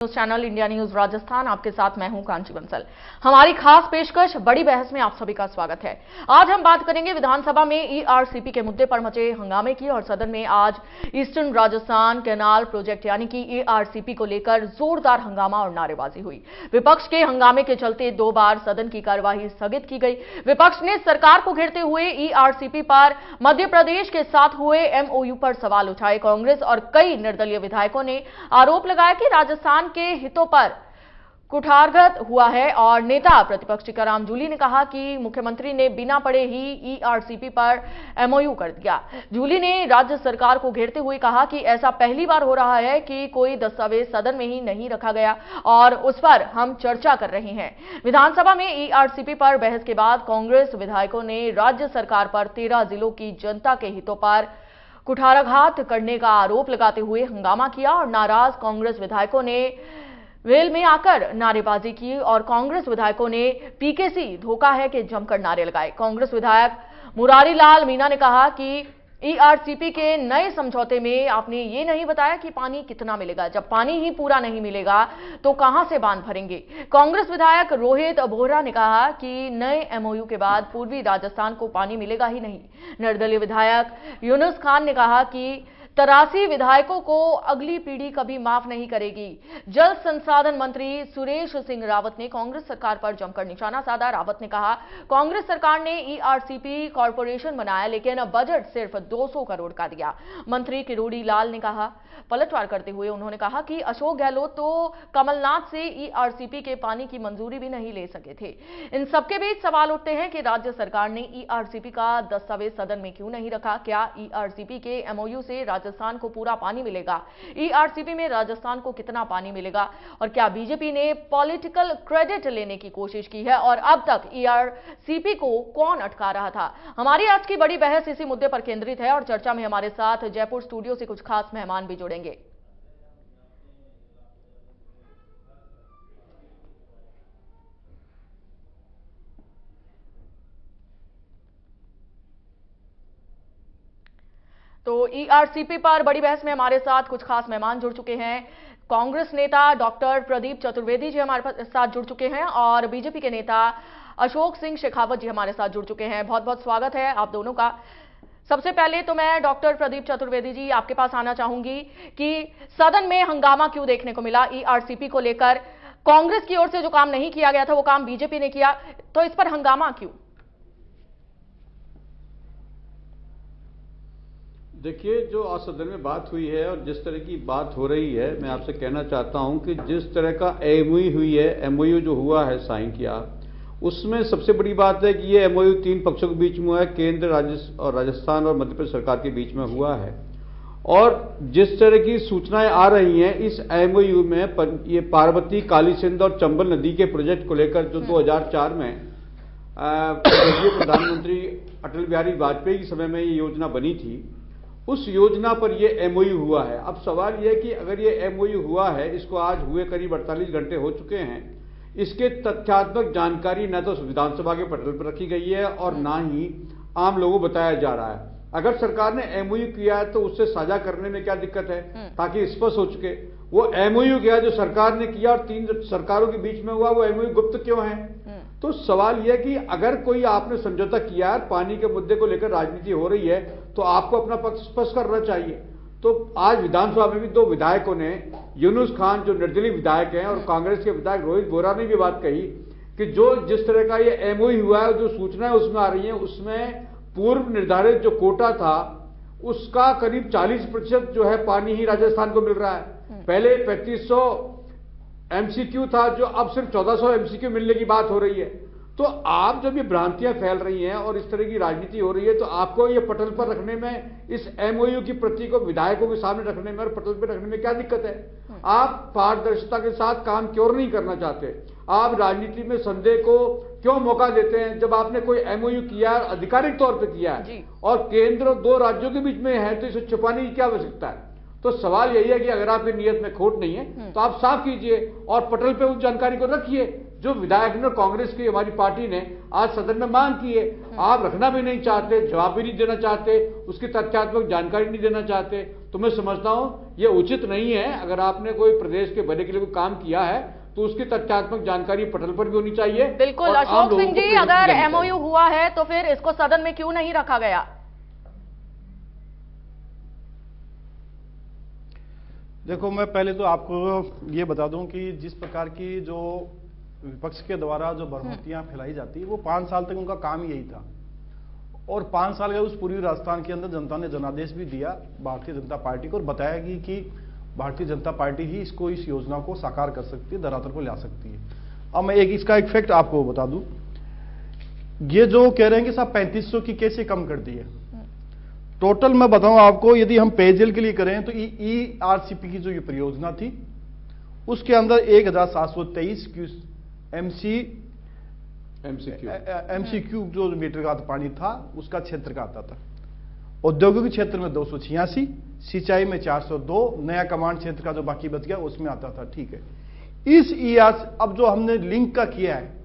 News channel India news Rajasthan, आपके साथ मैं हूं कांची बंसल। हमारी खास पेशकश बड़ी बहस में आप सभी का स्वागत है। आज हम बात करेंगे विधानसभा में ईआरसीपी के मुद्दे पर मचे हंगामे की और सदन में आज ईस्टर्न राजस्थान कैनाल प्रोजेक्ट यानी कि ईआरसीपी को लेकर जोरदार हंगामा और नारेबाजी हुई। विपक्ष के हंगामे के चलते 2 बार सदन की कार्यवाही स्थगित की गई। विपक्ष ने सरकार को घेरते हुए ईआरसीपी पर मध्य प्रदेश के साथ हुए एमओयू पर सवाल उठाए। कांग्रेस और कई निर्दलीय विधायकों ने आरोप लगाया कि राजस्थान के हितों पर कुठारघात हुआ है और नेता प्रतिपक्ष टीकाराम जूली ने कहा कि मुख्यमंत्री ने बिना पढ़े ही ईआरसीपी पर एमओयू कर दिया। जूली ने राज्य सरकार को घेरते हुए कहा कि ऐसा पहली बार हो रहा है कि कोई दस्तावेज सदन में ही नहीं रखा गया और उस पर हम चर्चा कर रहे हैं। विधानसभा में ईआरसीपी पर बहस के बाद कांग्रेस विधायकों ने राज्य सरकार पर 13 जिलों की जनता के हितों पर कुठाराघात करने का आरोप लगाते हुए हंगामा किया और नाराज कांग्रेस विधायकों ने वेल में आकर नारेबाजी की और कांग्रेस विधायकों ने पीकेसी धोखा है कि जमकर नारे लगाए। कांग्रेस विधायक मुरारी लाल मीणा ने कहा कि ईआरसीपी के नए समझौते में आपने ये नहीं बताया कि पानी कितना मिलेगा। जब पानी ही पूरा नहीं मिलेगा तो कहां से बांध भरेंगे। कांग्रेस विधायक रोहित बोहरा ने कहा कि नए एमओयू के बाद पूर्वी राजस्थान को पानी मिलेगा ही नहीं। निर्दलीय विधायक यूनुस खान ने कहा कि 83 विधायकों को अगली पीढ़ी कभी माफ नहीं करेगी। जल संसाधन मंत्री सुरेश सिंह रावत ने कांग्रेस सरकार पर जमकर निशाना साधा। रावत ने कहा कांग्रेस सरकार ने ईआरसीपी कॉर्पोरेशन बनाया लेकिन बजट सिर्फ 200 करोड़ का दिया। मंत्री किरोड़ी लाल ने कहा पलटवार करते हुए उन्होंने कहा कि अशोक गहलोत तो कमलनाथ से ईआरसीपी के पानी की मंजूरी भी नहीं ले सके थे। इन सबके बीच सवाल उठते हैं कि राज्य सरकार ने ईआरसीपी का दस्तावेज सदन में क्यों नहीं रखा। क्या ईआरसीपी के एमओयू से राजस्थान को पूरा पानी मिलेगा? ईआरसीपी में राजस्थान को कितना पानी मिलेगा? और क्या बीजेपी ने पॉलिटिकल क्रेडिट लेने की कोशिश की है और अब तक ईआरसीपी को कौन अटका रहा था? हमारी आज की बड़ी बहस इसी मुद्दे पर केंद्रित है और चर्चा में हमारे साथ जयपुर स्टूडियो से कुछ खास मेहमान भी जुड़ेंगे। तो ईआरसीपी पर बड़ी बहस में हमारे साथ कुछ खास मेहमान जुड़ चुके हैं। कांग्रेस नेता डॉक्टर प्रदीप चतुर्वेदी जी हमारे साथ जुड़ चुके हैं और बीजेपी के नेता अशोक सिंह शेखावत जी हमारे साथ जुड़ चुके हैं। बहुत बहुत स्वागत है आप दोनों का। सबसे पहले तो मैं डॉक्टर प्रदीप चतुर्वेदी जी आपके पास आना चाहूंगी कि सदन में हंगामा क्यों देखने को मिला ईआरसीपी को लेकर? कांग्रेस की ओर से जो काम नहीं किया गया था वो काम बीजेपी ने किया, तो इस पर हंगामा क्यों? देखिए, जो आज सदन में बात हुई है और जिस तरह की बात हो रही है, मैं आपसे कहना चाहता हूं कि जिस तरह का एमओयू हुई है, एमओयू जो हुआ है साइन किया, उसमें सबसे बड़ी बात है कि ये एमओयू 3 पक्षों के बीच में हुआ है, केंद्र राजस्थान और मध्य प्रदेश सरकार के बीच में हुआ है। और जिस तरह की सूचनाएं आ रही हैं, इस एमओयू में ये पार्वती, कालीसिंध और चंबल नदी के प्रोजेक्ट को लेकर जो 2004 में प्रधानमंत्री अटल बिहारी वाजपेयी के समय में ये योजना बनी थी, उस योजना पर ये एमओयू हुआ है। अब सवाल ये है कि अगर ये एमओयू हुआ है, इसको आज हुए करीब 48 घंटे हो चुके हैं, इसके तथ्यात्मक जानकारी न तो विधानसभा के पटल पर रखी गई है और ना ही आम लोगों को बताया जा रहा है। अगर सरकार ने एमओयू किया है तो उससे साझा करने में क्या दिक्कत है, ताकि स्पष्ट हो चुके। वो एमओयू किया जो सरकार ने किया और 3 सरकारों के बीच में हुआ, वो एमओयू गुप्त क्यों है? तो सवाल यह कि अगर कोई आपने समझौता किया, पानी के मुद्दे को लेकर राजनीति हो रही है, तो आपको अपना पक्ष स्पष्ट करना चाहिए। तो आज विधानसभा में भी 2 विधायकों ने, यूनुस खान जो निर्दलीय विधायक हैं और कांग्रेस के विधायक रोहित बोहरा ने भी बात कही कि जो जिस तरह का ये एमओयू हुआ है, जो सूचनाएं उसमें आ रही हैं, उसमें पूर्व निर्धारित जो कोटा था उसका करीब 40% जो है पानी ही राजस्थान को मिल रहा है। पहले 3500 एमसीक्यू था, जो अब सिर्फ 1400 एमसीक्यू मिलने की बात हो रही है। तो आप जब ये भ्रांतियां फैल रही हैं और इस तरह की राजनीति हो रही है, तो आपको ये पटल पर रखने में, इस एमओयू की प्रति को विधायकों के सामने रखने में और पटल पर रखने में क्या दिक्कत है? आप पारदर्शिता के साथ काम क्यों नहीं करना चाहते? आप राजनीति में संदेह को क्यों मौका देते हैं? जब आपने कोई एमओयू किया, आधिकारिक तौर पर किया है और केंद्र और 2 राज्यों के बीच में है, तो इसे छुपाने की क्या आवश्यकता है? तो सवाल यही है कि अगर आपकी नीयत में खोट नहीं है तो आप साफ कीजिए और पटल पे उस जानकारी को रखिए जो विधायक ने, कांग्रेस की हमारी पार्टी ने आज सदन में मांग की है। आप रखना भी नहीं चाहते, जवाब भी नहीं देना चाहते, उसकी तथ्यात्मक जानकारी नहीं देना चाहते, तो मैं समझता हूं ये उचित नहीं है। अगर आपने कोई प्रदेश के भले के लिए कोई काम किया है तो उसकी तथ्यात्मक जानकारी पटल पर भी होनी चाहिए। बिल्कुल अशोक सिंह जी, अगर एमओयू हुआ है तो फिर इसको सदन में क्यों नहीं रखा गया? देखो, मैं पहले तो आपको ये बता दूं कि जिस प्रकार की जो विपक्ष के द्वारा जो भ्रांतियां फैलाई जाती है, वो 5 साल तक उनका काम यही था। और 5 साल के उस पूर्वी राजस्थान के अंदर जनता ने जनादेश भी दिया भारतीय जनता पार्टी को और बताया कि भारतीय जनता पार्टी ही इस योजना को साकार कर सकती है, धरातल को ला सकती है। अब मैं इसका एक फैक्ट आपको बता दूं, ये जो कह रहे हैं कि साहब 3500 की कैसे कम कर दी है, टोटल मैं बताऊं आपको, यदि हम पेयजल के लिए करें तो ERCP की जो ये परियोजना थी उसके अंदर 1723 MCQ जो मीटर का पानी था उसका क्षेत्र का आता था। औद्योगिक क्षेत्र में 286, सिंचाई में 402, नया कमांड क्षेत्र का जो बाकी बच गया उसमें आता था। ठीक है, इस अब जो हमने लिंक का किया है,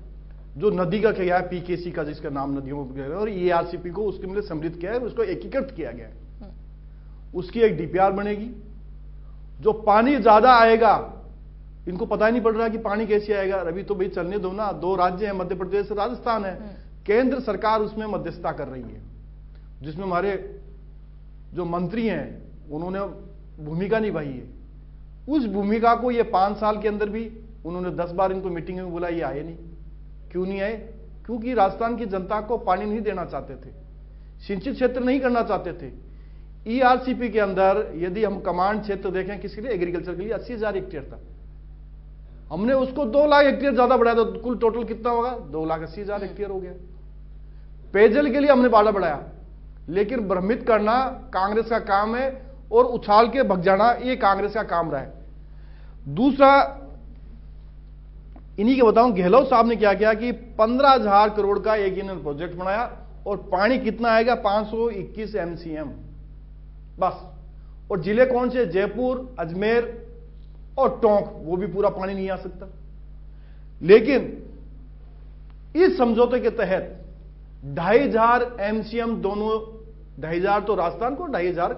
जो नदी का किया है PKC का, जिसका नाम नदियों को, और ERCP को उसके लिए सम्मिलित किया है, उसको एकीकृत किया गया है। उसकी एक DPR बनेगी। जो पानी ज्यादा आएगा, इनको पता ही नहीं पड़ रहा कि पानी कैसे आएगा, अभी तो भाई चलने दो ना, 2 राज्य हैं, मध्य प्रदेश और राजस्थान है, केंद्र सरकार उसमें मध्यस्थता कर रही है, जिसमें हमारे जो मंत्री हैं उन्होंने भूमिका निभाई है। उस भूमिका को ये 5 साल के अंदर भी उन्होंने 10 बार इनको मीटिंग में बुलाया, ये आए नहीं। क्यों नहीं आए? क्योंकि राजस्थान की जनता को पानी नहीं देना चाहते थे, सिंचित क्षेत्र नहीं करना चाहते थे। ERCP के अंदर यदि हम कमांड क्षेत्र देखें किसके लिए, एग्रीकल्चर के लिए 80,000 हेक्टेयर था, हमने उसको 2 लाख हेक्टेयर ज्यादा बढ़ाया, तो कुल टोटल कितना होगा, 2,80,000 हेक्टेयर हो गया। पेयजल के लिए हमने बाड़ा बढ़ाया, लेकिन भ्रमित करना कांग्रेस का काम है और उछाल के भग जाना ये कांग्रेस का काम रहा है। दूसरा, इन्हीं के बताऊं, गहलोत साहब ने क्या किया कि 15,000 करोड़ का एक इन्होंने प्रोजेक्ट बनाया और पानी कितना आएगा, 521 MCM बस। और जिले कौन से, जयपुर, अजमेर और टोंक, वो भी पूरा पानी नहीं आ सकता। लेकिन इस समझौते के तहत 2,500 MCM दोनों, 2,500 तो राजस्थान को, 2,500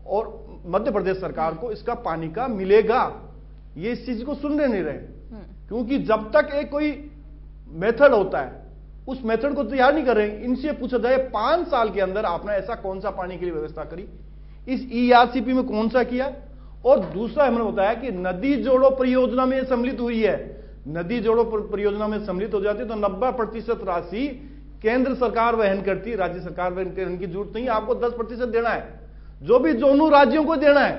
और मध्य प्रदेश सरकार को इसका पानी का मिलेगा। ये इस चीज को सुनने नहीं रहे, क्योंकि जब तक एक कोई मेथड होता है उस मेथड को तैयार नहीं कर रहे। इनसे पूछा जाए 5 साल के अंदर आपने ऐसा कौन सा पानी के लिए व्यवस्था करी, इस ERCP में कौन सा किया। और दूसरा हमने बताया कि नदी जोड़ो परियोजना में सम्मिलित हुई है, नदी जोड़ो परियोजना में सम्मिलित हो जाती तो 90% राशि केंद्र सरकार वहन करती, राज्य सरकार वहन करने की जरूरत नहीं, आपको 10% देना है, जो भी दोनों राज्यों को देना है।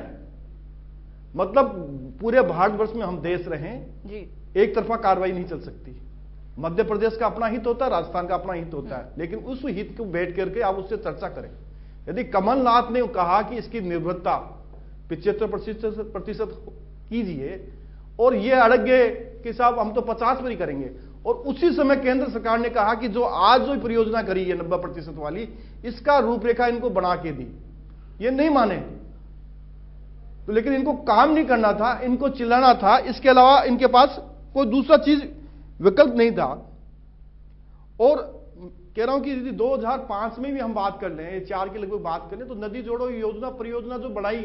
मतलब पूरे भारतवर्ष में हम देश रहें जी, एक तरफा कार्रवाई नहीं चल सकती। मध्य प्रदेश का अपना हित होता है, राजस्थान का अपना हित होता है, लेकिन उस हित को बैठ करके आप उससे चर्चा करें। यदि कमलनाथ ने कहा कि इसकी निर्भरता 75% कीजिए और ये अड़ग गए कि साहब हम तो 50 पर ही करेंगे, और उसी समय केंद्र सरकार ने कहा कि जो आज जो परियोजना करी है 90% वाली, इसका रूपरेखा इनको बना के दी, ये नहीं माने। तो लेकिन इनको काम नहीं करना था, इनको चिल्लाना था, इसके अलावा इनके पास कोई दूसरा चीज विकल्प नहीं था। और कह रहा हूं कि यदि 2005 में भी हम बात कर लें, 4 के लगभग बात करें, तो नदी जोड़ो योजना परियोजना जो बनाई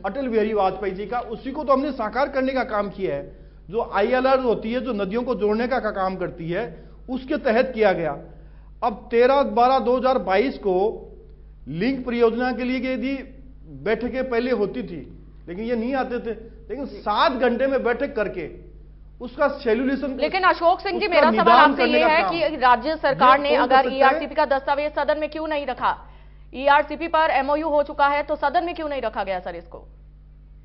अटल बिहारी वाजपेयी जी का, उसी को तो हमने साकार करने का काम किया है। जो ILR होती है, जो नदियों को जोड़ने का काम करती है, उसके तहत किया गया। अब 13/12/2022 को लिंक परियोजना के लिए यदि बैठकें पहले होती थी, लेकिन ये नहीं आते थे, लेकिन 7 घंटे में बैठक करके उसका सेल्यूलेशन। लेकिन अशोक सिंह जी, मेरा सवाल आपसे ये है कि राज्य सरकार ने अगर ERCP का दस्तावेज सदन में क्यों नहीं रखा, ERCP पर MOU हो चुका है तो सदन में क्यों नहीं रखा गया सर इसको?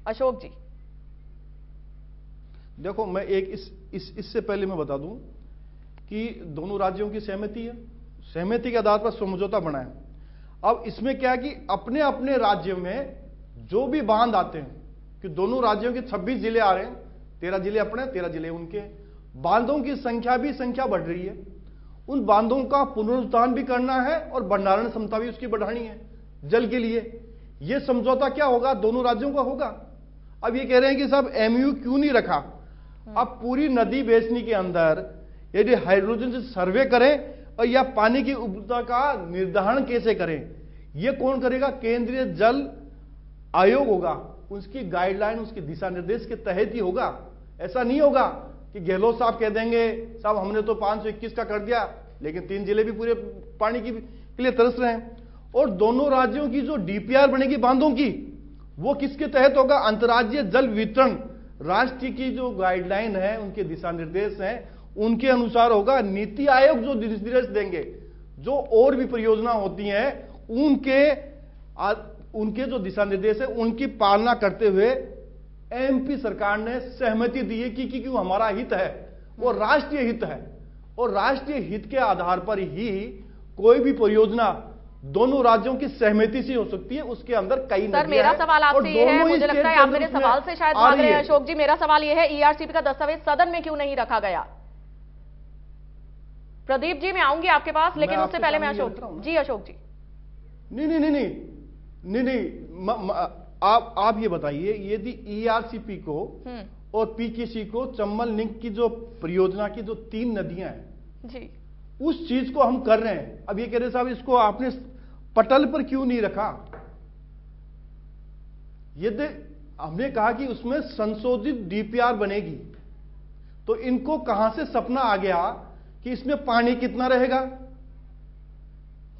अशोक जी देखो, मैं एक इससे पहले मैं बता दूं कि दोनों राज्यों की सहमति है, सहमति के आधार पर समझौता बना है। अब इसमें क्या है कि अपने अपने राज्य में जो भी बांध आते हैं, कि दोनों राज्यों के 26 जिले आ रहे हैं, 13 जिले अपने, 13 जिले उनके, बांधों की संख्या बढ़ रही है। उन बांधों का पुनरुद्धार भी करना है और भंडारण क्षमता भी उसकी बढ़ानी है जल के लिए। यह समझौता क्या होगा, दोनों राज्यों का होगा। अब ये कह रहे हैं कि साहब MOU क्यों नहीं रखा। अब पूरी नदी बेसिन के अंदर यदि हाइड्रोजन से सर्वे करें और या पानी की उपलब्धता का निर्धारण कैसे करें, यह कौन करेगा? केंद्रीय जल आयोग होगा, उसकी गाइडलाइन, उसके दिशा निर्देश के तहत ही होगा। ऐसा नहीं होगा कि गहलोत साहब कह देंगे साहब हमने तो 521 का कर दिया, लेकिन 3 जिले भी पूरे पानी के लिए तरस रहे हैं। और दोनों राज्यों की जो डीपीआर बनेगी बांधों की, वो किसके तहत होगा? अंतर्राज्यीय जल वितरण राष्ट्र की जो गाइडलाइन है, उनके दिशा निर्देश हैं, उनके अनुसार होगा। नीति आयोग जो निर्देश देंगे, जो और भी परियोजना होती हैं, उनके जो दिशा निर्देश है उनकी पालना करते हुए एमपी सरकार ने सहमति दी है कि क्यों हमारा हित है वो राष्ट्रीय हित है, और राष्ट्रीय हित के आधार पर ही कोई भी परियोजना दोनों राज्यों की सहमति से हो सकती है। उसके अंदर कई सर, मेरा सवाल आपसे ये है, मुझे लगता है आप मेरे सवाल से शायद भाग रहे हैं अशोक जी। मेरा सवाल ये है, ईआरसीपी का दस्तावेज सदन में क्यों नहीं रखा गया? प्रदीप जी, मैं आऊंगी आपके पास, लेकिन उससे पहले मैं अशोक जी। अशोक जी, नहीं, आप ये बताइए, यदि ईआरसीपी को और पीकेसी को चंबल लिंक की जो परियोजना की जो 3 नदियां हैं जी, उस चीज को हम कर रहे हैं। अब ये कह रहे साहब इसको आपने पटल पर क्यों नहीं रखा? यदि हमने कहा कि उसमें संशोधित डीपीआर बनेगी, तो इनको कहां से सपना आ गया कि इसमें पानी कितना रहेगा?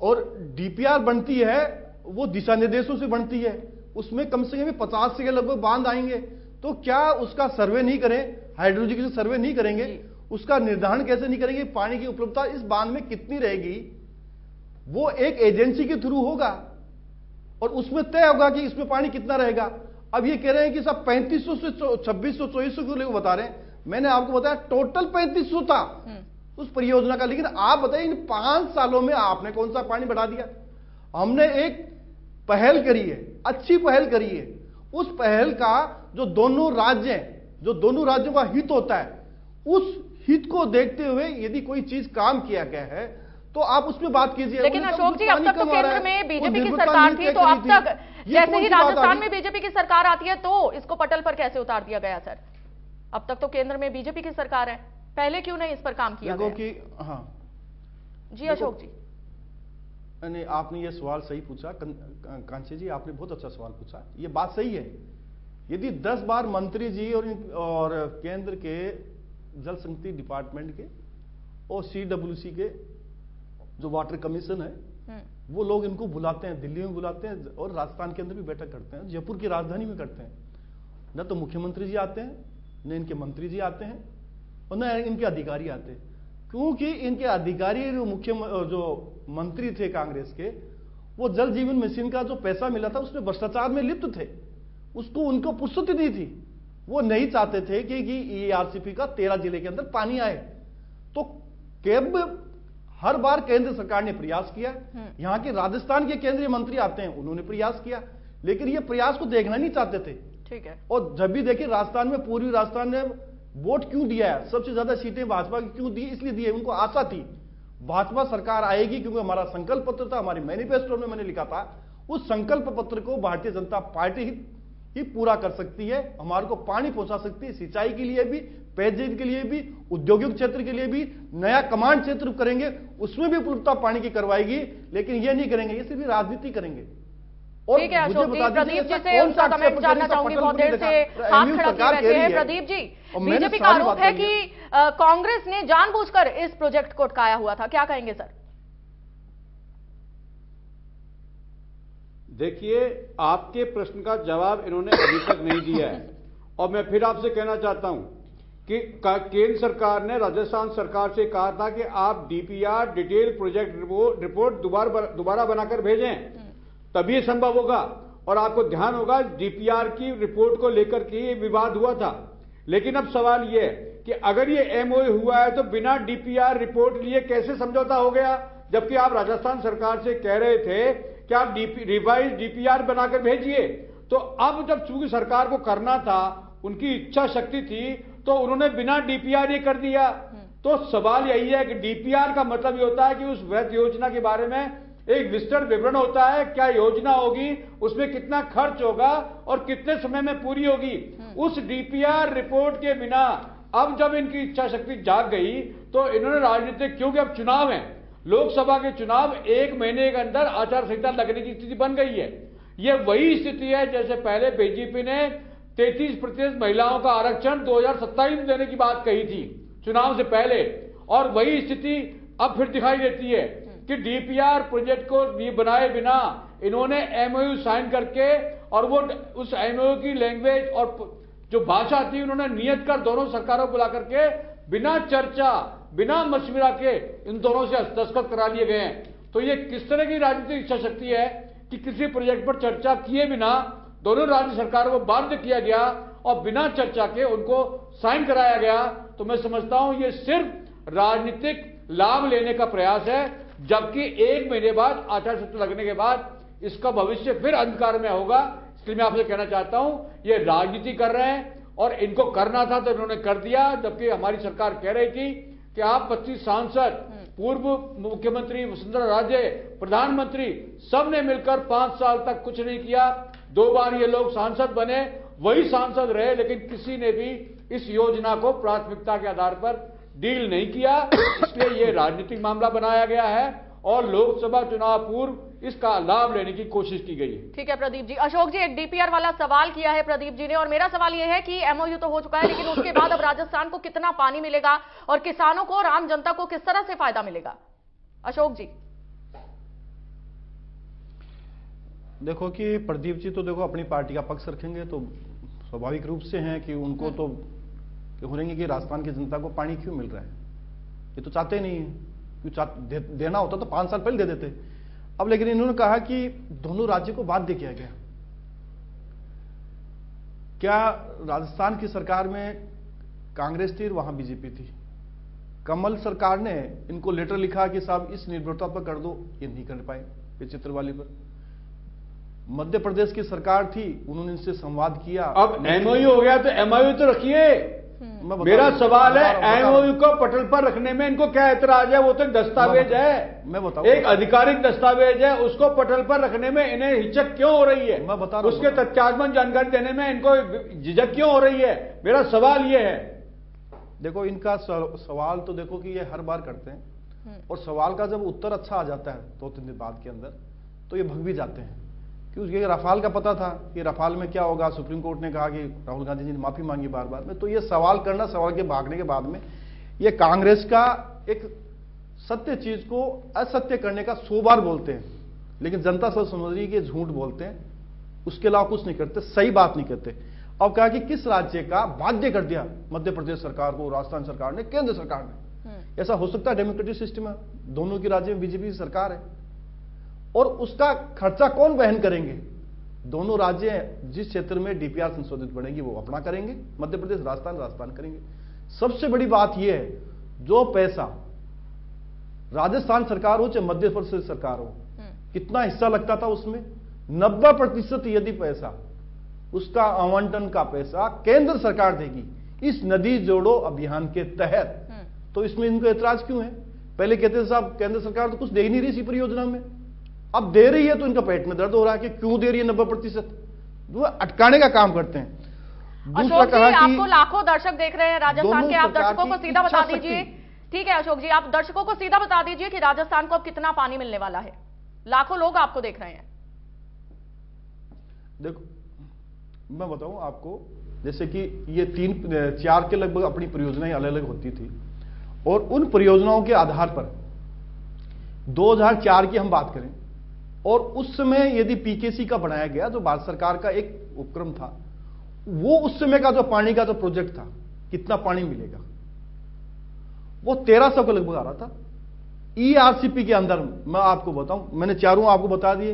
और डीपीआर बनती है वो दिशा निर्देशों से बनती है, उसमें कम से कम 50 के लगभग बांध आएंगे। तो क्या उसका सर्वे नहीं करें? हाइड्रोलॉजिकल सर्वे नहीं करेंगे? उसका निर्धारण कैसे नहीं करेंगे? पानी की उपलब्धता इस बांध में कितनी रहेगी? वो एक एजेंसी के थ्रू होगा और उसमें तय होगा कि इसमें पानी कितना रहेगा। अब ये कह रहे हैं कि सब 3500 से 2600 2400 क्यों लोग बता रहे हैं? मैंने आपको बताया टोटल 3500 था उस परियोजना का। लेकिन आप बताइए इन 5 सालों में आपने कौन सा पानी बढ़ा दिया? हमने एक पहल करी है, अच्छी पहल करी है। उस पहल का जो दोनों राज्यों का हित होता है, उस हित को देखते हुए यदि कोई चीज काम किया गया है तो आप उसमें बात कीजिए। लेकिन अशोक जी, अब तक तो केंद्र में बीजेपी की सरकार थी, तो अब तक जैसे ही राजस्थान में बीजेपी की सरकार आती है तो इसको पटल पर कैसे उतार दिया गया? सर, अब तक तो केंद्र में बीजेपी की सरकार है, पहले क्यों नहीं इस पर काम किया गया? कि हाँ जी अशोक जी, नहीं, आपने ये सवाल सही पूछा कांची जी, आपने बहुत अच्छा सवाल पूछा। ये बात सही है। यदि 10 बार मंत्री जी और केंद्र के जल शक्ति डिपार्टमेंट के और सीडब्ल्यूसी के जो वाटर कमीशन है, वो लोग इनको बुलाते हैं, दिल्ली में बुलाते हैं और राजस्थान के अंदर भी बैठक करते हैं, जयपुर की राजधानी में करते हैं। न तो मुख्यमंत्री जी आते हैं, न इनके मंत्री जी आते हैं, और न इनके अधिकारी आते हैं। क्योंकि इनके अधिकारी जो मंत्री थे कांग्रेस के, वो जल जीवन मिशन का जो पैसा मिला था उसमें भ्रष्टाचार में लिप्त थे, उसको उनको फुर्सत नहीं थी। वो नहीं चाहते थे कि ईआरसीपी का 13 जिले के अंदर पानी आए। तो हर बार केंद्र सरकार ने प्रयास किया, यहां के राजस्थान के केंद्रीय मंत्री आते हैं, उन्होंने प्रयास किया, लेकिन ये प्रयास को देखना नहीं चाहते थे। ठीक है। और जब भी देखिए राजस्थान में, पूर्वी राजस्थान ने वोट क्यों दिया है, सबसे ज्यादा सीटें भाजपा की क्यों दी? इसलिए दी है, उनको आशा थी भाजपा सरकार आएगी, क्योंकि हमारा संकल्प पत्र था, हमारी मैनिफेस्टो में मैंने लिखा था, उस संकल्प पत्र को भारतीय जनता पार्टी ही पूरा कर सकती है, हमारे को पानी पहुंचा सकती है, सिंचाई के लिए भी, पेयजल के लिए भी, औद्योगिक क्षेत्र के लिए भी, नया कमांड क्षेत्र करेंगे, उसमें भी उपलब्धता पानी की करवाएगी। लेकिन ये नहीं करेंगे, ये सिर्फ राजनीति करेंगे। ठीक है अशोक जी, प्रदीप जी से उनका कमेंट जानना चाहूंगी, बहुत देर से हाथ खड़ा किए बैठे हैं। प्रदीप जी, बीजेपी का आरोप है कि कांग्रेस ने जानबूझकर इस प्रोजेक्ट को अटकाया हुआ था, क्या कहेंगे सर? देखिए, आपके प्रश्न का जवाब इन्होंने अभी तक नहीं दिया है, और मैं फिर आपसे कहना चाहता हूं कि केंद्र सरकार ने राजस्थान सरकार से कहा था कि आप डीपीआर डिटेल प्रोजेक्ट रिपोर्ट दोबारा बनाकर भेजें, तभी ये संभव होगा। और आपको ध्यान होगा डीपीआर की रिपोर्ट को लेकर के ये विवाद हुआ था। लेकिन अब सवाल ये है कि अगर ये एमओयू हुआ है तो बिना डीपीआर रिपोर्ट लिए कैसे समझौता हो गया, जबकि आप राजस्थान सरकार से कह रहे थे कि आप रिवाइज डीपीआर बनाकर भेजिए। तो अब जब चूंकि सरकार को करना था, उनकी इच्छा शक्ति थी, तो उन्होंने बिना डीपीआर ये कर दिया। तो सवाल यही है कि डीपीआर का मतलब ये होता है कि उस वृहद योजना के बारे में एक विस्तृत विवरण होता है, क्या योजना होगी, उसमें कितना खर्च होगा और कितने समय में पूरी होगी। उस डीपीआर रिपोर्ट के बिना अब जब इनकी इच्छा शक्ति जाग गई तो इन्होंने राजनीतिक, क्योंकि अब चुनाव है, लोकसभा के चुनाव 1 महीने के अंदर आचार संहिता लगने की स्थिति बन गई है। ये वही स्थिति है जैसे पहले बीजेपी ने 33% महिलाओं का आरक्षण 2027 में देने की बात कही थी चुनाव से पहले, और वही स्थिति अब फिर दिखाई देती है कि डीपीआर प्रोजेक्ट को बनाए बिना इन्होंने एमओयू साइन करके, और वो उस एमओयू की लैंग्वेज और जो भाषा थी उन्होंने नियत कर दोनों सरकारों को बुला करके बिना चर्चा बिना मशविरा के इन दोनों से दस्तखत करा लिए गए हैं। तो ये किस तरह की राजनीतिक इच्छा शक्ति है कि किसी प्रोजेक्ट पर चर्चा किए बिना दोनों राज्य सरकारों को बाध्य किया गया और बिना चर्चा के उनको साइन कराया गया। तो मैं समझता हूं ये सिर्फ राजनीतिक लाभ लेने का प्रयास है, जबकि 1 महीने बाद आचार संहिता लगने के बाद इसका भविष्य फिर अंधकार में होगा। इसलिए मैं आपसे कहना चाहता हूं ये राजनीति कर रहे हैं और इनको करना था तो इन्होंने कर दिया, जबकि हमारी सरकार कह रही थी कि आप 25 सांसद, पूर्व मुख्यमंत्री वसुंधरा राजे, प्रधानमंत्री सब ने मिलकर 5 साल तक कुछ नहीं किया। 2 बार ये लोग सांसद बने, वही सांसद रहे, लेकिन किसी ने भी इस योजना को प्राथमिकता के आधार पर डील नहीं किया। इसलिए ये राजनीतिक मामला बनाया गया है और लोकसभा चुनाव पूर्व इसका लाभ लेने की कोशिश की गई है। ठीक है प्रदीप जी। अशोक जी, एक डीपीआर वाला सवाल किया है प्रदीप जी ने, और मेरा सवाल यह है कि एमओयू तो हो चुका है, लेकिन उसके बाद अब राजस्थान को कितना पानी मिलेगा और किसानों को और आम जनता को किस तरह से फायदा मिलेगा? अशोक जी। देखो कि प्रदीप जी तो देखो अपनी पार्टी का पक्ष रखेंगे, तो स्वाभाविक रूप से हैं कि उनको तो होंगे कि राजस्थान की जनता को पानी क्यों मिल रहा है, ये तो चाहते नहीं है। क्यों देना होता तो 5 साल पहले दे देते। अब लेकिन इन्होंने कहा कि दोनों राज्यों को बाध्य किया गया। क्या राजस्थान की सरकार में कांग्रेस थी, वहां बीजेपी थी। कमल सरकार ने इनको लेटर लिखा कि साहब इस निर्भरता पर कर दो, ये नहीं कर पाए विचित्र वाली पर। मध्य प्रदेश की सरकार थी, उन्होंने इनसे संवाद किया। अब एमओयू हो गया तो एमओयू तो रखिए। मेरा सवाल है एमओयू को पटल पर रखने में इनको क्या ऐतराज है? वो तो एक दस्तावेज है, मैं बताऊं, एक आधिकारिक दस्तावेज है, उसको पटल पर रखने में इन्हें हिचक क्यों हो रही है? मैं बता रहा हूं, उसके तथ्यात्मक जानकारी देने में इनको झिझक क्यों हो रही है? मेरा सवाल ये है। देखो इनका सवाल तो देखो कि ये हर बार करते हैं, और सवाल का जब उत्तर अच्छा आ जाता है 2-3 दिन बाद के अंदर, तो ये भग भी जाते हैं। क्योंकि रफाल का पता था कि रफाल में क्या होगा, सुप्रीम कोर्ट ने कहा कि राहुल गांधी जी ने माफी मांगी बार बार में, तो ये सवाल करना, सवाल के भागने के बाद में ये कांग्रेस का एक सत्य चीज को असत्य करने का 100 बार बोलते हैं, लेकिन जनता सब समझ रही है कि झूठ बोलते हैं, उसके अलावा कुछ नहीं करते, सही बात नहीं करते। अब कहा कि किस राज्य का बाध्य कर दिया मध्य प्रदेश सरकार को, राजस्थान सरकार ने, केंद्र सरकार ने। ऐसा हो सकता है? डेमोक्रेटिक सिस्टम है, दोनों की राज्य में बीजेपी की सरकार है, और उसका खर्चा कौन वहन करेंगे? दोनों राज्य जिस क्षेत्र में डीपीआर संशोधित बनेगी वो अपना करेंगे, मध्य प्रदेश राजस्थान करेंगे। सबसे बड़ी बात यह है, जो पैसा राजस्थान सरकार हो चाहे मध्य प्रदेश सरकार हो, कितना हिस्सा लगता था उसमें? 90% यदि पैसा, उसका आवंटन का पैसा केंद्र सरकार देगी इस नदी जोड़ो अभियान के तहत। तो इसमें इनको ऐतराज क्यों है? पहले कहते थे साहब केंद्र सरकार तो कुछ दे ही नहीं रही इसी परियोजना में, अब दे रही है तो इनका पेट में दर्द हो रहा है कि क्यों दे रही है 90%। वो अटकाने का काम करते हैं। दूसरा कहा कि आपको लाखों दर्शक देख रहे हैं राजस्थान के, आप दर्शकों को सीधा बता दीजिए। ठीक है अशोक जी, आप दर्शकों को सीधा बता दीजिए कि राजस्थान को अब कितना पानी मिलने वाला है। लाखों लोग आपको देख रहे हैं। देखो मैं बताऊं आपको, जैसे कि ये 3-4 के लगभग अपनी परियोजनाएं अलग अलग होती थी, और उन परियोजनाओं के आधार पर 2004 की हम बात करें, और उस समय यदि पीकेसी का बनाया गया जो भारत सरकार का एक उपक्रम था, वो उस समय का जो पानी का जो प्रोजेक्ट था, कितना पानी मिलेगा, वो 1300 के लगभग आ रहा था। ईआरसीपी के अंदर मैं आपको बताऊं, मैंने चारों आपको बता दिए,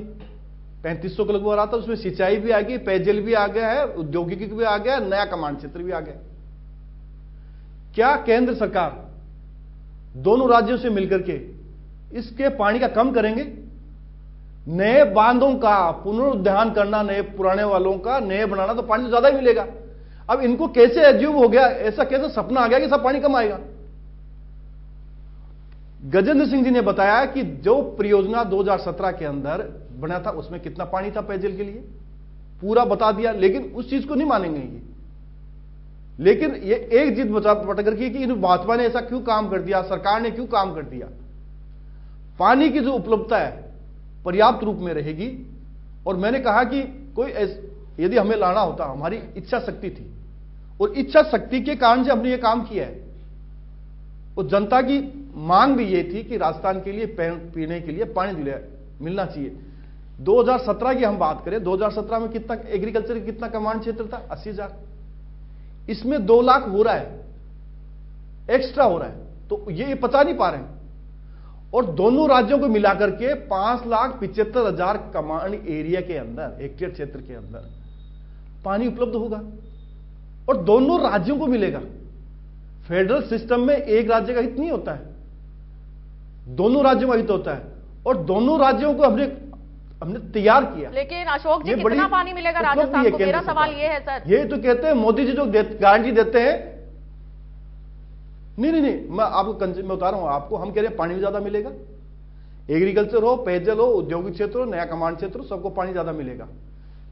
3500 के लगभग आ रहा था। उसमें सिंचाई भी आ गई, पेयजल भी आ गया है, औद्योगिकी भी आ गया, नया कमांड क्षेत्र भी आ गया। क्या केंद्र सरकार दोनों राज्यों से मिलकर के इसके पानी का कम करेंगे? नए बांधों का पुनरुद्धार करना, नए पुराने वालों का नए बनाना, तो पानी तो ज्यादा ही मिलेगा। अब इनको कैसे एज्यूम हो गया, ऐसा कैसे सपना आ गया कि सब पानी कम आएगा? गजेंद्र सिंह जी ने बताया कि जो परियोजना 2017 के अंदर बना था उसमें कितना पानी था पेयजल के लिए, पूरा बता दिया, लेकिन उस चीज को नहीं मानेंगे ये। लेकिन ये एक जिद पटकर की कि इन भाजपा ने ऐसा क्यों काम कर दिया, सरकार ने क्यों काम कर दिया। पानी की जो उपलब्धता है पर्याप्त रूप में रहेगी और मैंने कहा कि यदि हमें लाना होता, हमारी इच्छा शक्ति थी और इच्छा शक्ति के कारण से हमने ये काम किया है। और जनता की मांग भी ये थी कि राजस्थान के लिए पीने के लिए पानी मिलना चाहिए। 2017 की हम बात करें, 2017 में कितना एग्रीकल्चर कितना कमांड क्षेत्र था? 80,000। इसमें 2 लाख हो रहा है, एक्स्ट्रा हो रहा है, तो ये पचा नहीं पा रहे हैं। और दोनों राज्यों को मिलाकर के 5,75,000 कमांड एरिया के अंदर, हेक्टेयर क्षेत्र के अंदर पानी उपलब्ध होगा और दोनों राज्यों को मिलेगा। फेडरल सिस्टम में एक राज्य का हित नहीं होता है, दोनों राज्यों का हित होता है और दोनों राज्यों को हमने तैयार किया। लेकिन अशोक जी, कितना पानी मिलेगा राजस्थान को? मेरा सवाल ये है सर। ये तो कहते हैं मोदी जी जो गारंटी देते हैं, नहीं, मैं आपको मैं बता रहा हूं आपको, हम कह रहे हैं पानी भी ज्यादा मिलेगा। एग्रीकल्चर हो, पेयजल हो, औद्योगिक क्षेत्र हो, नया कमांड क्षेत्र हो, सबको पानी ज्यादा मिलेगा,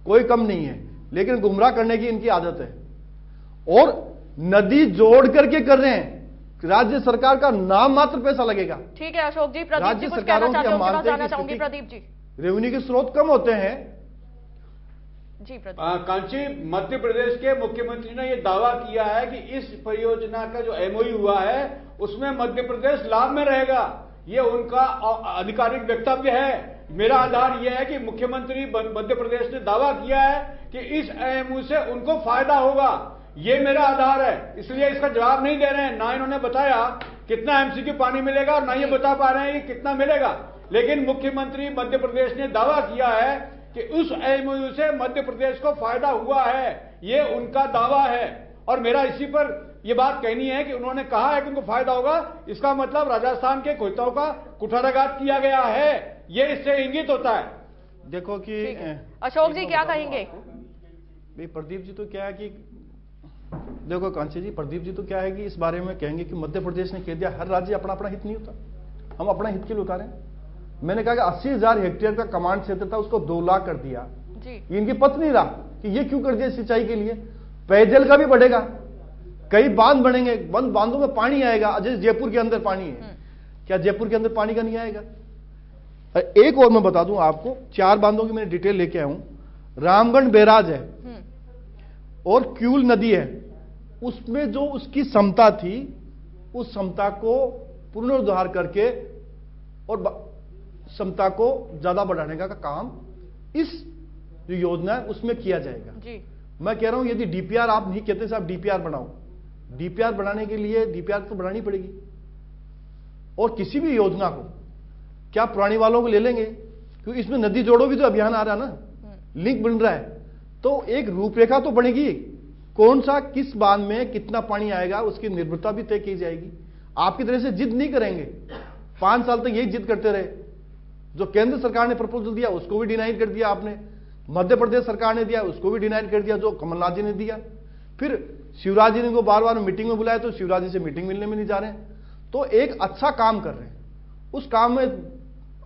कोई कम नहीं है। लेकिन गुमराह करने की इनकी आदत है और नदी जोड़ करके कर रहे हैं। राज्य सरकार का नाम मात्र पैसा लगेगा। ठीक है अशोक जी, प्रदीप जी कुछ कहना चाहते हो? जानना चाहूंगी प्रदीप जी। रेवेन्यू के स्रोत कम होते हैं जी। कांची, मध्य प्रदेश के मुख्यमंत्री ने यह दावा किया है कि इस परियोजना का जो एमओयू हुआ है उसमें मध्य प्रदेश लाभ में रहेगा। ये उनका आधिकारिक वक्तव्य है। मेरा आधार यह है कि मुख्यमंत्री मध्य प्रदेश ने दावा किया है कि इस एमओयू से उनको फायदा होगा। ये मेरा आधार है, इसलिए इसका जवाब नहीं दे रहे हैं। ना इन्होंने बताया कितना एमसीक्यू पानी मिलेगा और ना ये बता पा रहे हैं कि कितना मिलेगा। लेकिन मुख्यमंत्री मध्य प्रदेश ने दावा किया है कि उस एमओयू से मध्य प्रदेश को फायदा हुआ है, ये उनका दावा है। और मेरा इसी पर यह बात कहनी है कि उन्होंने कहा है कि उनको फायदा होगा, इसका मतलब राजस्थान के हितों का कुठाराघात किया गया है, ये इससे इंगित होता है। देखो कि अशोक जी क्या कहेंगे? प्रदीप जी तो क्या है कि देखो कांची जी, प्रदीप जी तो क्या है कि इस बारे में कहेंगे कि मध्य प्रदेश ने कह दिया हर राज्य अपना अपना हित नहीं होता, हम अपना हित के लिए उतारे। मैंने कहा कि 80,000 हेक्टेयर का कमांड क्षेत्र था, उसको 2 लाख कर दिया जी। इनकी पता नहीं रहा कि ये क्यों कर दिया सिंचाई के लिए। पेयजल का भी बढ़ेगा, कई बांध बनेंगे, बांधों में पानी आएगा। जैसे जयपुर के अंदर पानी है, क्या जयपुर के अंदर पानी का नहीं आएगा? एक और मैं बता दूं आपको, 4 बांधों की मैंने डिटेल लेके आया हूं। रामगढ़ बैराज है और क्यूल नदी है, उसमें जो उसकी क्षमता थी उस क्षमता को पुनरुद्धार करके और क्षमता को ज्यादा बढ़ाने का काम इस जो योजना है उसमें किया जाएगा जी। मैं कह रहा हूं यदि डीपीआर आप नहीं कहते साहब डीपीआर बनाओ, डीपीआर बनाने के लिए डीपीआर तो बनानी पड़ेगी। और किसी भी योजना को क्या पुरानी वालों को ले लेंगे, क्योंकि इसमें नदी जोड़ो भी तो अभियान आ रहा है ना, लिंक बन रहा है, तो एक रूपरेखा तो बनेगी। कौन सा किस बांध में कितना पानी आएगा उसकी निर्भरता भी तय की जाएगी। आपकी तरह से जिद नहीं करेंगे, 5 साल तक यही जिद करते रहे। जो केंद्र सरकार ने प्रपोजल दिया उसको भी डिनाई कर दिया आपने, मध्य प्रदेश सरकार ने दिया उसको भी डिनाई कर दिया, जो कमलनाथ जी ने दिया। फिर शिवराज जी ने को बार बार मीटिंग में बुलाया तो शिवराज जी से मीटिंग मिलने में नहीं जा रहे हैं। तो एक अच्छा काम कर रहे हैं, उस काम में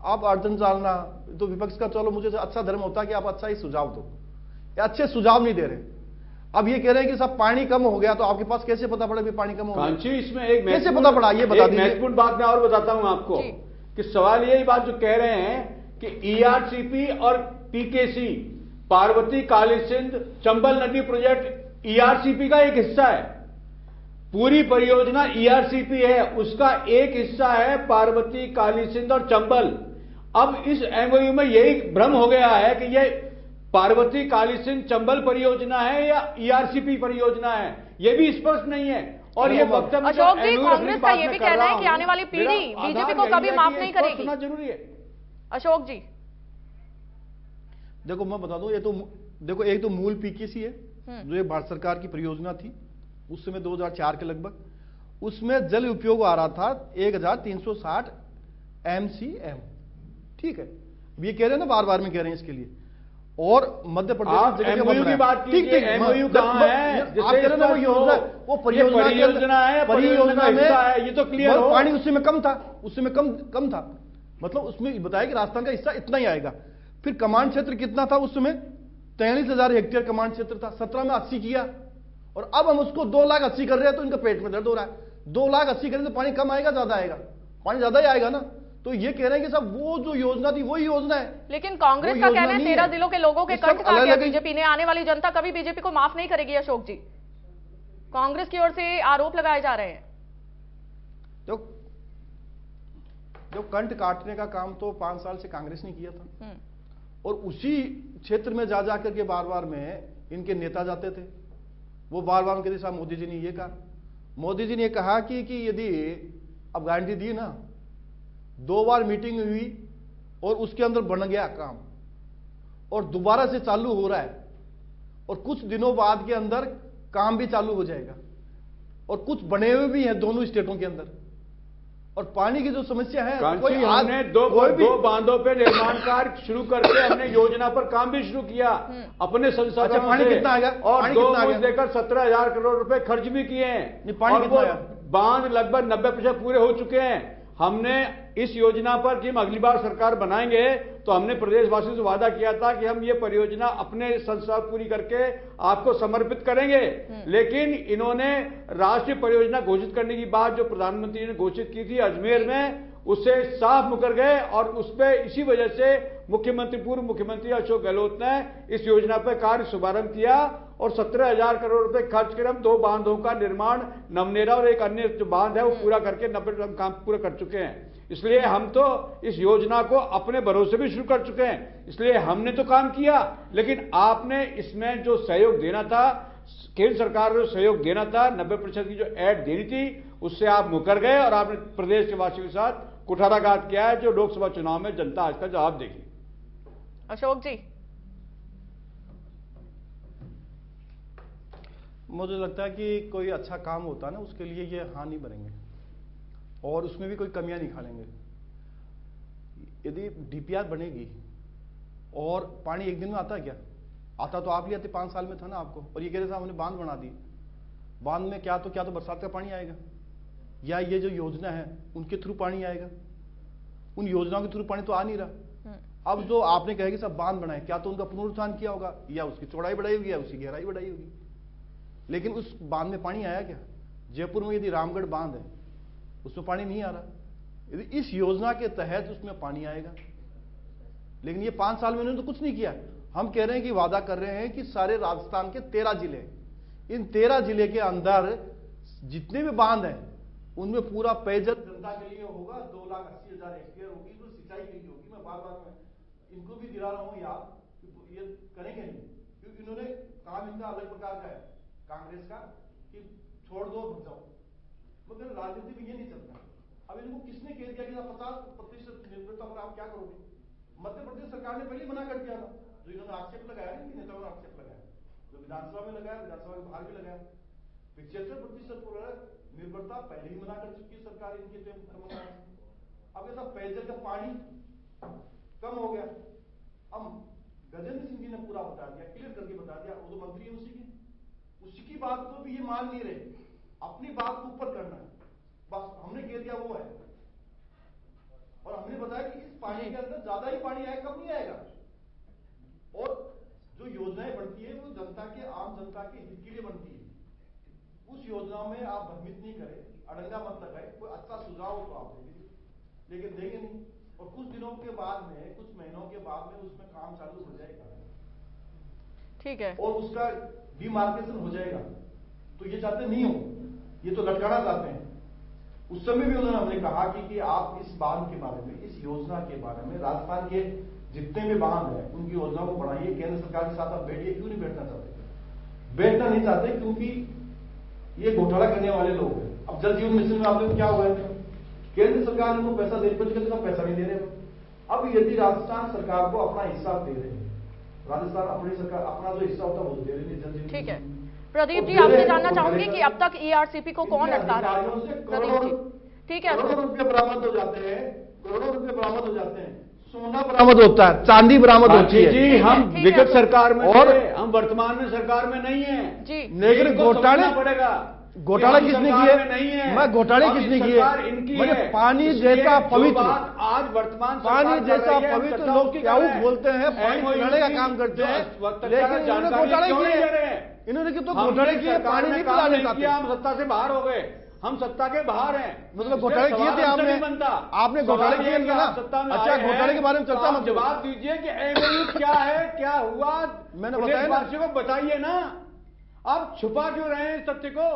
आप अड़चन डालना तो विपक्ष का चलो मुझे अच्छा धर्म होता है कि आप अच्छा ही सुझाव दो, या अच्छे सुझाव नहीं दे रहे। अब ये कह रहे हैं कि सब पानी कम हो गया, तो आपके पास कैसे पता पड़ा कि पानी कम हो गया? कांची, इसमें एक कैसे पता पड़ा ये बता दीजिए। महत्वपूर्ण बात मैं और बताता हूं आपको कि सवाल यही बात जो कह रहे हैं कि ईआरसीपी और पीकेसी पार्वती काली सिंध चंबल नदी प्रोजेक्ट ईआरसीपी का एक हिस्सा है। पूरी परियोजना ईआरसीपी है, उसका एक हिस्सा है पार्वती काली सिंध और चंबल। अब इस एमओयू में यही भ्रम हो गया है कि यह पार्वती काली सिंध चंबल परियोजना है या ईआरसीपी परियोजना है, यह भी स्पष्ट नहीं है। और ये वक्तव्य अशोक जी, कांग्रेस का यह भी कहना है कि आने वाली पीढ़ी बीजेपी को कभी माफ नहीं करेगी। सुनना जरूरी है अशोक जी। देखो मैं बता दूं, ये तो देखो एक तो मूल पीकेसी है जो ये भारत सरकार की परियोजना थी उस समय 2004 के लगभग, उसमें जल उपयोग आ रहा था 1360 MCM। ठीक है, ये कह रहे हैं ना, बार बार में कह रहे हैं इसके लिए। और मध्य प्रदेश एमओयू की बात कीजिए, एमओयू कहां है? आप कह रहे हैं वो परियोजना है, परियोजना में है, ये तो क्लियर हो। पानी उससे में कम था, उससे में कम था, मतलब उसमें बताया कि राजस्थान का हिस्सा इतना ही आएगा। फिर कमांड क्षेत्र कितना था उस समय? 43,000 हेक्टेयर कमांड क्षेत्र था। 17 में 80 किया और अब हम उसको 2,80,000 कर रहे हैं, तो इनका पेट में दर्द हो रहा है। 2,80,000 करें तो पानी कम आएगा ज्यादा आएगा? पानी ज्यादा ही आएगा ना। तो ये कह रहे हैं कि साहब वो जो योजना थी वही योजना है। लेकिन कांग्रेस का कहना है 13 जिलों के लोगों के कंठ खा गया बीजेपी ने, आने वाली जनता कभी बीजेपी को माफ नहीं करेगी। अशोक जी, कांग्रेस की ओर से आरोप लगाए जा रहे हैं। जो कंठ काटने का काम तो 5 साल से कांग्रेस ने किया था, और उसी क्षेत्र में जा जाकर के बार बार में इनके नेता जाते थे, वो बार बार कहते साहब मोदी जी ने ये कहा, मोदी जी ने कहा कि यदि अब गारंटी दी ना, 2 बार मीटिंग हुई और उसके अंदर बन गया काम और दोबारा से चालू हो रहा है, और कुछ दिनों बाद के अंदर काम भी चालू हो जाएगा, और कुछ बने हुए भी हैं दोनों स्टेटों के अंदर। और पानी की जो समस्या है, कोई हमने दो बांधों पे निर्माण कार्य शुरू करके हमने योजना पर काम भी शुरू किया अपने संसाधनों पानी कितना आएगा, और 2 मुझ देकर 17,000 करोड़ रुपए खर्च भी किए हैं। पानी कितना आया? बांध लगभग 90% पूरे हो चुके हैं। हमने इस योजना पर कि हम अगली बार सरकार बनाएंगे तो हमने प्रदेशवासियों से वादा किया था कि हम ये परियोजना अपने संसार पूरी करके आपको समर्पित करेंगे, लेकिन इन्होंने राष्ट्रीय परियोजना घोषित करने की बात जो प्रधानमंत्री ने घोषित की थी अजमेर में, उससे साफ मुकर गए। और उस पर इसी वजह से पूर्व मुख्यमंत्री अशोक गहलोत ने इस योजना पर कार्य शुभारंभ किया और 17,000 करोड़ रुपए खर्च कर हम 2 बांधों का निर्माण, नवनेरा और एक अन्य जो बांध है वो पूरा करके 90% काम पूरा कर चुके हैं। इसलिए हम तो इस योजना को अपने भरोसे भी शुरू कर चुके हैं। इसलिए हमने तो काम किया, लेकिन आपने इसमें जो सहयोग देना था, केंद्र सरकार को सहयोग देना था, 90% की जो ऐड देनी थी, उससे आप मुकर गए और आपने प्रदेश के वासियों के साथ कुठाराघात किया है, जो लोकसभा चुनाव में जनता आज का जवाब देगी। अशोक जी, मुझे लगता है कि कोई अच्छा काम होता है ना, उसके लिए ये हाँ नहीं भरेंगे और उसमें भी कोई कमियां निकालेंगे। यदि डीपीआर बनेगी और पानी एक दिन में आता है क्या? आता तो आप ही आते 5 साल में था ना आपको, और ये कह रहे साहब हमने बांध बना दी। बांध में क्या तो बरसात का पानी आएगा, या ये जो योजना है उनके थ्रू पानी आएगा? उन योजनाओं के थ्रू पानी तो आ नहीं रहा। अब जो आपने कहा कि सब बांध बनाए, क्या तो उनका पुनरुत्थान किया होगा, या उसकी चौड़ाई बढ़ाई होगी, या उसकी गहराई बढ़ाई होगी, लेकिन उस बांध में पानी आया क्या? जयपुर में यदि रामगढ़ बांध है उसमें पानी नहीं आ रहा। यदि इस योजना के तहत उसमें पानी आएगा, लेकिन ये 5 साल में उन्होंने तो कुछ नहीं किया। हम कह रहे हैं कि वादा कर रहे हैं कि सारे राजस्थान के 13 जिले, इन 13 जिले के अंदर जितने भी बांध हैं उनमें पूरा पेयजल जनता के लिए होगा। 2,80,000 हेक्टेयर होगी जो सिंचाई के लिए होगी। मैं बार बार इनको भी दिला रहा हूं याद, ये करेंगे नहीं, क्योंकि इन्होंने काम इनका अलग प्रकार का है कांग्रेस का कि छोड़ दो भग जाओ, मगर राजनीति में ये नहीं चलता। अब इनको किसने कह दिया कि 50% निर्भरता पर आप क्या करोगे? मध्य प्रदेश सरकार ने पहले मना कर दिया था, जो इन्होंने आक्षेप लगाया, इनके नेताओं ने आक्षेप लगाया, जो विधानसभा में लगाया, विधानसभा के बाहर भी लगाया। 75% पर निर्भरता पहले ही मना कर चुकी है सरकार इनके। अब ऐसा पेयजल का पानी कम हो गया। अब गजेंद्र सिंह जी ने पूरा बता दिया, क्लियर करके बता दिया, वो तो मंत्री है उसी की बात को भी ये मान नहीं रहे, अपनी बात को ऊपर करना है, बस हमने कह दिया वो है। और हमने बताया कि इस पानी के अंदर ज्यादा ही पानी आएगा, कम नहीं आएगा। और जो योजनाएं बनती है वो जनता के, आम जनता के हित के लिए बनती है। उस योजनाओं में आप भ्रमित नहीं करें, अड़ंगा मत लगाए, कोई अच्छा सुझाव हो तो आप देंगे, लेकिन देंगे नहीं। और कुछ दिनों के बाद में, कुछ महीनों के बाद में उसमें काम चालू हो जाएगा, ठीक है, और उसका डिमार्केशन हो जाएगा। तो ये चाहते नहीं हो, ये तो लटकाना चाहते हैं। उस समय भी उन्होंने हमने कहा कि आप इस बांध के बारे में, इस योजना के बारे में, राजस्थान के जितने भी बांध हैं उनकी योजनाओं को बढ़ाइए, केंद्र सरकार के साथ आप बैठिए। क्यों नहीं बैठना चाहते? बैठना नहीं चाहते क्योंकि ये घोटाला करने वाले लोग हैं। अब जल जीवन मिशन में आप लोग क्या हुआ है, केंद्र सरकार ने उनको पैसा दे, पैसा नहीं दे रहे। अब यदि राजस्थान सरकार को अपना हिस्सा दे रहे हैं, राजस्थान अपनी सरकार अपना जो हिस्सा होता है वो दे रही है जल जीवन। ठीक है प्रदीप जी, आपसे जानना चाहूंगी कि अब तक ईआरसीपी को कौन अटका रहा है? प्रदीप जी, ठीक है, करोड़ों रुपए बरामद हो जाते हैं, करोड़ों रुपए बरामद हो जाते हैं, सोना बरामद होता है, चांदी बरामद होती है जी। हम विगत सरकार में और हम वर्तमान में सरकार में नहीं है जी, लेकिन घोटाले पड़ेगा। घोटाला किसने किए? मैं घोटाले किसने किए? मैंने पानी जैसा पवित्र, आज वर्तमान पानी जैसा पवित्र लोग क्या बोलते हैं, पानी पिलाने का काम करते हैं, लेकिन इन्होंने घोटाले किए। इन्होंने तो घोटाले किए, पानी नहीं पिलाने का। हम सत्ता से बाहर हो गए, हम सत्ता के बाहर हैं। मतलब घोटाले किए थे आपने, आपने घोटाले किए थे ना? अच्छा, घोटाले के बारे में चर्चा मत, जवाब दीजिए कि एमओयू क्या है, क्या हुआ, मैंने बताया ना, को बताइए ना। आप छुपा क्यों रहे हैं इस तथ्य को?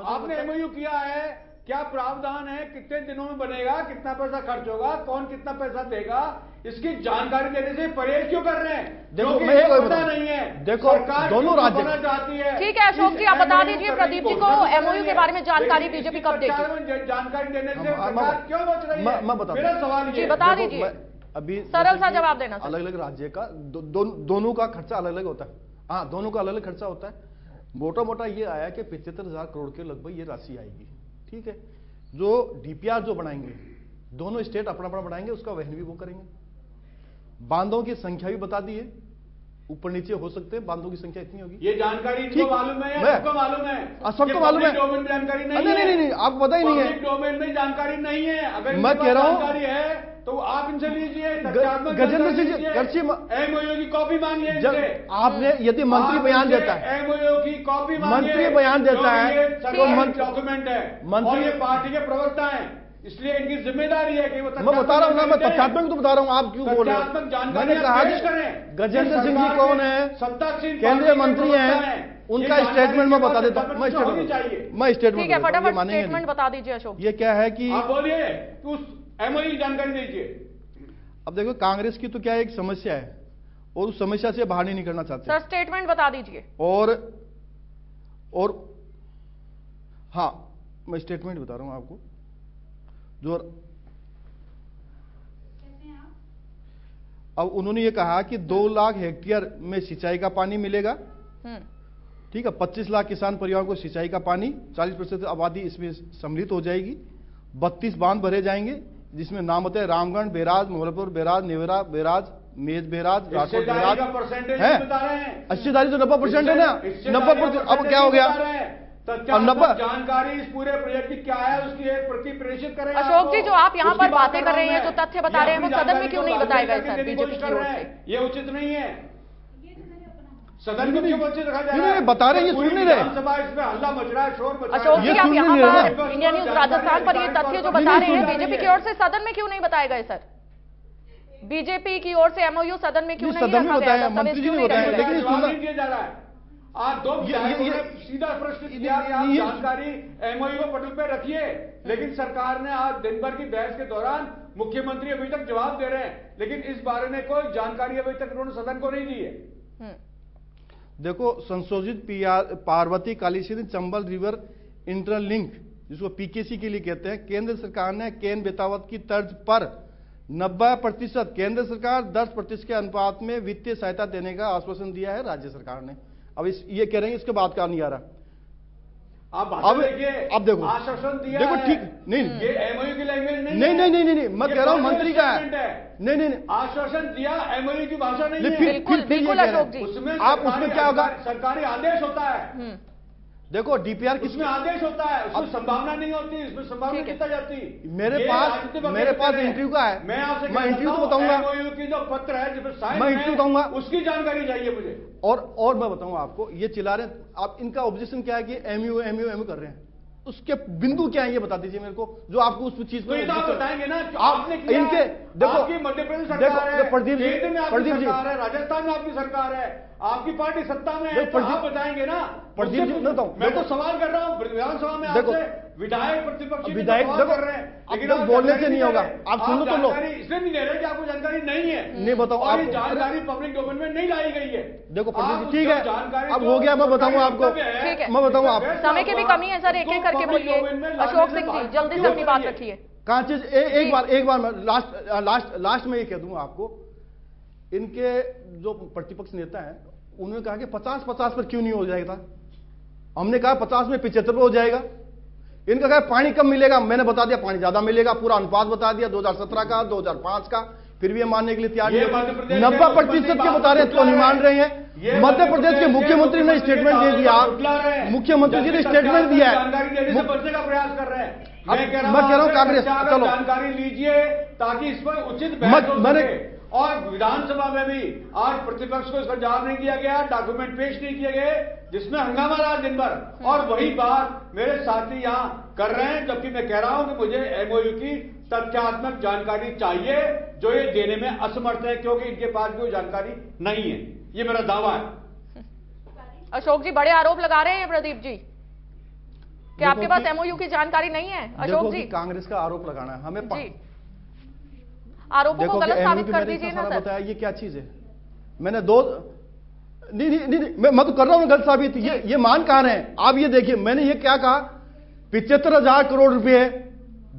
आपने एमओयू किया है, क्या प्रावधान है, कितने दिनों में बनेगा, कितना पैसा खर्च होगा, कौन कितना पैसा देगा, इसकी जानकारी देने से परहेज क्यों कर रहे हैं? देखो, क्योंकि मैं पता नहीं है। देखो, दोनों राज्य चाहती है। ठीक है अशोक जी, आप बता दीजिए प्रदीप जी को एमओयू के बारे में जानकारी बीजेपी कब देगी? जानकारी देने से सरकार क्यों बच रही है? मैं बता, मेरा सवाल जी ये बता दीजिए, अभी सरल सा जवाब देना। अलग अलग राज्य का दोनों का खर्चा अलग अलग होता है। हाँ, दोनों का अलग अलग खर्चा होता है। मोटा मोटा ये आया कि 75,000 करोड़ के लगभग ये राशि आएगी। ठीक है, जो डीपीआर जो बनाएंगे, दोनों स्टेट अपना अपना बनाएंगे, उसका वहन भी वो करेंगे। बांधों की संख्या भी बता दी है, ऊपर नीचे हो सकते हैं, बांधों की संख्या इतनी होगी। ये जानकारी इनको मालूम है या सबको मालूम है? सबको मालूम है। डोमेन में जानकारी नहीं है। नहीं, आपको पता ही नहीं है। डोमेन में जानकारी नहीं है। अगर मैं कह रहा हूं जानकारी है तो आप इनसे लीजिए। गजेंद्र सिंह जी, एमओयू की कॉपी मांगिए। आपने यदि मंत्री बयान देता है, एमओयू की कॉपी मांगिए, मंत्री बयान देता है तो डॉक्यूमेंट है, और ये पार्टी के प्रवक्ता है, इसलिए इनकी जिम्मेदारी है कि वो मैं बता रहा हूं ना, मैं तथ्यात्मक तो बता रहा हूं, आप क्यों बोल रहे हो? मैंने कहा कि गजेंद्र सिंह जी कौन है, केंद्रीय मंत्री हैं, उनका स्टेटमेंट मैं बता देता हूं। मैं स्टेटमेंट, ठीक है, फटाफट स्टेटमेंट बता दीजिए अशोक। ये क्या है कि आप बोलिए, उस एमओयू की जानकारी दीजिए। अब देखो, कांग्रेस की तो क्या एक समस्या है और उस समस्या से बाहर नहीं निकलना चाहते। सर स्टेटमेंट बता दीजिए। और हाँ, मैं स्टेटमेंट बता रहा हूं आपको। जो अब उन्होंने ये कहा कि 2 लाख हेक्टेयर में सिंचाई का पानी मिलेगा। ठीक है, 25 लाख किसान परिवारों को सिंचाई का पानी, 40% आबादी इसमें सम्मिलित हो जाएगी। 32 बांध भरे जाएंगे, जिसमें नाम होते हैं Ramgarh barrage, Mohalpur barrage, Nevra barrage, Mej barrage, Rathore barrage है। हिस्सेदारी तो 90% है ना, 90%। अब क्या हो गया? जानकारी इस पूरे प्रोजेक्ट की क्या है, उसकी एक प्रति प्रेषित करें। अशोक जी, जो आप यहाँ पर बातें कर रहे हैं, जो तथ्य बता रहे हैं, वो सदन में क्यों नहीं बताएगा सर बीजेपी की ओर से? ये उचित नहीं है। सदन में क्यों बच्चे दिखा जा रहा है? बता रहे हैं, ये सुन नहीं रहे। विधानसभा इसमें हल्ला मच रहा है, शोर मच रहा है। अशोक जी, आप यहाँ पर इंडिया न्यूज राजस्थान पर ये तथ्य जो बता रहे हैं बीजेपी की ओर से, सदन में क्यों नहीं बताएगा सर? बीजेपी की ओर से एमओयू सदन में क्यों नहीं रखा गया? मंत्री जी ने बताया, लेकिन जवाब नहीं दिया जा रहा है। आज दो सीधा प्रश्न किया कि आप जानकारी एमओयू को पटल पे रखिए, लेकिन सरकार ने आज दिन भर की बहस के दौरान मुख्यमंत्री अभी तक जवाब दे रहे हैं, लेकिन इस बारे में कोई जानकारी अभी तक उन्होंने सदन को नहीं दी है। देखो, संशोधित पार्वती कालीसिंध चंबल रिवर इंटरलिंक, जिसको पीकेसी के लिए कहते हैं, केंद्र सरकार ने केन बेतावत की तर्ज पर 90%, केंद्र सरकार 10% के अनुपात में वित्तीय सहायता देने का आश्वासन दिया है राज्य सरकार ने। अब ये कह रहे हैं इसके बाद का नहीं आ रहा। अब देखो, आश्वासन दिया, देखो ठीक नहीं, ये एमओयू की लैंग्वेज नहीं, नहीं, मैं कह रहा हूं मंत्री का है। नहीं, आश्वासन दिया एमओयू की भाषा नहीं है। बिल्कुल अशोक जी, आप उसमें क्या होगा? सरकारी आदेश होता है। देखो, डीपीआर किसमें आदेश होता है, उसमें संभावना नहीं होती, इसमें संभावना कितना जाती। मेरे पास इंटरव्यू का है, मैं इंटरव्यू तो बताऊंगा। एमओयू की जो पत्र है जिसमें साइन मैं इंटरव्यू बताऊंगा, उसकी जानकारी चाहिए मुझे। और मैं बताऊंगा आपको, ये चिल्ला रहे हैं, आप इनका ऑब्जेक्शन क्या है कि एमयू कर रहे हैं, उसके बिंदु क्या है ये बता दीजिए मेरे को, जो आपको उस चीज को बताएंगे ना। आपने इनके देखो, मध्य प्रदेश सरकार है, प्रदीप जी, राजस्थान में आपकी सरकार है, आपकी पार्टी सत्ता में है, तो आप बताएंगे ना। प्रदीप जी, मैं तो सवाल कर रहा हूँ विधानसभा में आपसे, विधायक प्रतिपक्षी विधायक कर रहे हैं, अब बोलने से नहीं होगा, आप सुनो तो लो। इसलिए नहीं दे रहे कि आपको जानकारी नहीं है। नहीं बताओ, आप जानकारी पब्लिक डोमेन में नहीं लाई गई है। देखो प्रदीप जी, ठीक है, अब हो गया, मैं बताऊंगा आपको, ठीक है, मैं बताऊंगा आप। समय की भी कमी है सर, एक एक करके बोलिए। अशोक सिंह जी, जल्दी से अपनी बात रखिए। कहाँ चीज, एक बार मैं लास्ट में ये कह दूंगा आपको, इनके जो प्रतिपक्ष नेता है उन्होंने कहा कि 50-50 पर क्यों नहीं हो जाएगा। हमने कहा 50 में 75 पर हो जाएगा। इनका कहा पानी कम मिलेगा, मैंने बता दिया पानी ज्यादा मिलेगा, पूरा अनुपात बता दिया 2017 का, 2005 का, फिर भी ये मानने के लिए तैयार नहीं। 90% के बता रहे हैं तो नहीं मान रहे हैं। मध्य प्रदेश के मुख्यमंत्री ने स्टेटमेंट दे दिया, मुख्यमंत्री जी ने स्टेटमेंट दिया है, जानकारी देने से बचने का प्रयास कर रहे हैं। मैं कह रहा हूं कांग्रेस, चलो जानकारी लीजिए ताकि इस पर उचित बहस हो सके। और विधानसभा में भी आज प्रतिपक्ष को इसका जवाब नहीं दिया गया, डॉक्यूमेंट पेश नहीं किए गए, जिसमें हंगामा रहा दिन भर। और वही बात मेरे साथी यहां कर रहे हैं, जबकि मैं कह रहा हूं कि मुझे एमओयू की तथ्यात्मक जानकारी चाहिए, जो ये देने में असमर्थ है, क्योंकि इनके पास भी वो जानकारी नहीं है। ये मेरा दावा है। अशोक जी बड़े आरोप लगा रहे हैं प्रदीप जी कि आपके पास एमओयू की जानकारी नहीं है। अशोक जी, कांग्रेस का आरोप लगाना है हमें जी, आरोपों को गलत साबित कर दीजिए ना सर। बताया ये क्या चीज है? मैंने दो नहीं, मैं तो कर रहा हूं गलत साबित। ये मान कहां रहे हैं आप? ये देखिए, मैंने ये क्या कहा, 75,000 करोड़ रुपए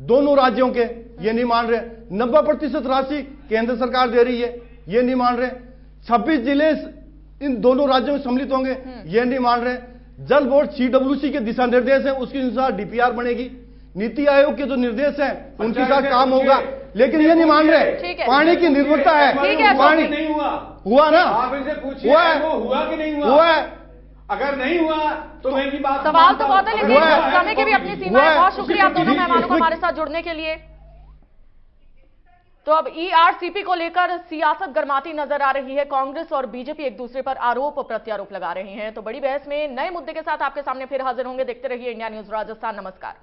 दोनों राज्यों के, ये नहीं मान रहे। 90% राशि केंद्र सरकार दे रही है, ये नहीं मान रहे। 26 जिले इन दोनों राज्यों में सम्मिलित होंगे, ये नहीं मान रहे। जल बोर्ड CWC के दिशा निर्देश है, उसके अनुसार DPR बनेगी। नीति आयोग के जो निर्देश हैं उनके साथ काम होगा, लेकिन ये नहीं मान रहे। पानी की निर्भरता है, पानी नहीं हुआ ना, आप इनसे पूछिए वो हुआ कि नहीं हुआ है। अगर नहीं हुआ तो मैं की बात, सवाल तो बहुत है, लेकिन समय की भी अपनी सीमा है। बहुत शुक्रिया आप दोनों मेहमानों को हमारे साथ जुड़ने के लिए। तो अब ERCP को लेकर सियासत गरमाती नजर आ रही है। कांग्रेस और बीजेपी एक दूसरे पर आरोप प्रत्यारोप लगा रहे हैं। तो बड़ी बहस में नए मुद्दे के साथ आपके सामने फिर हाजिर होंगे। देखते रहिए इंडिया न्यूज राजस्थान। नमस्कार।